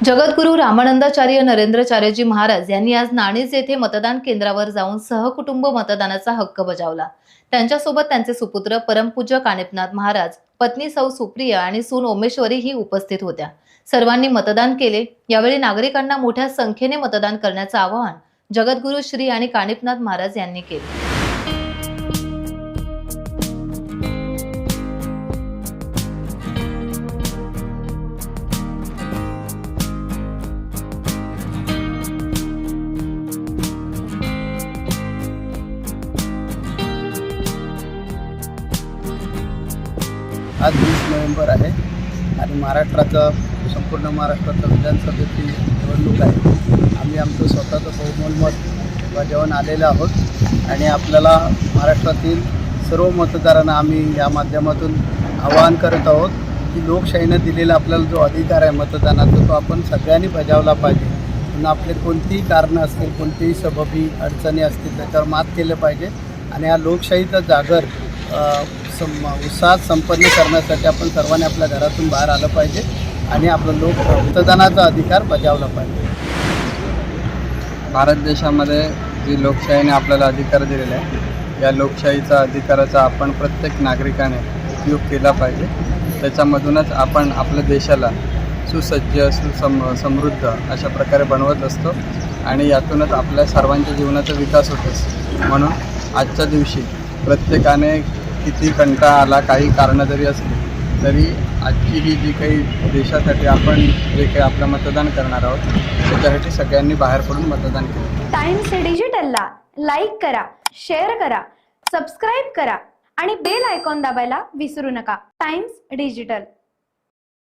जगद्गुरू रामानंदाचार्य नरेंद्रचार्यजी महाराज यांनी आज नाणीज येथे मतदान केंद्रावर जाऊन सहकुटुंब मतदानाचा हक्क बजावला। त्यांच्यासोबत त्यांचे सुपुत्र परमपूज्य कानिपनाथ महाराज, पत्नी सौ सुप्रिया आणि सून ओमेश्वरी ही उपस्थित होत्या। सर्वांनी मतदान केले। यावेळी नागरिकांना मोठ्या संख्येने मतदान करण्याचे आवाहन जगद्गुरू श्री आणि कानिपनाथ महाराज यांनी केले। आज 20 नोव्हेंबर आहे आणि महाराष्ट्राचं संपूर्ण महाराष्ट्राचं विधानसभेची निवडणूक आहे। आम्ही आमचं स्वतःचं बहुमोल मत बजावून आलेलं आहोत आणि आपल्याला महाराष्ट्रातील सर्व मतदारांना आम्ही या माध्यमातून आवाहन करत आहोत की लोकशाहीनं दिलेला आपल्याला जो अधिकार आहे मतदानाचा, तो आपण सगळ्यांनी बजावला पाहिजे। पुन्हा आपले कोणतीही कारणं असतील, कोणतीही सबबी अडचणी असतील, त्याच्यावर मात केलं पाहिजे आणि या लोकशाहीचा जागर उत्साहात संपन्न करण्यासाठी आपण सर्वांनी आपल्या घरातून बाहेर आलं पाहिजे आणि आपलं मतदानाचा अधिकार बजावला पाहिजे। भारत देशामध्ये जी लोकशाहीने आपल्याला अधिकार दिलेला आहे, या लोकशाहीचा अधिकाराचा आपण प्रत्येक नागरिकाने उपयोग केला पाहिजे। त्याच्यामधूनच आपण आपल्या देशाला सुसज्ज समृद्ध अशा प्रकारे बनवत असतो आणि यातूनच आपल्या सर्वांच्या जीवनाचा विकास होत असतो। म्हणून आजच्या दिवशी प्रत्येकाने किती कंटाळा आला, काही कारणं जरी असली तरी आजची ही जी काही देशासाठी आपण जे काही आपलं मतदान करणार आहोत, त्याच्यासाठी सगळ्यांनी बाहेर पडून मतदान केलं। टाइम्स डिजिटलला लाईक करा, शेअर करा, सबस्क्राईब करा आणि बेल आयकॉन दाबायला विसरू नका। Times digital.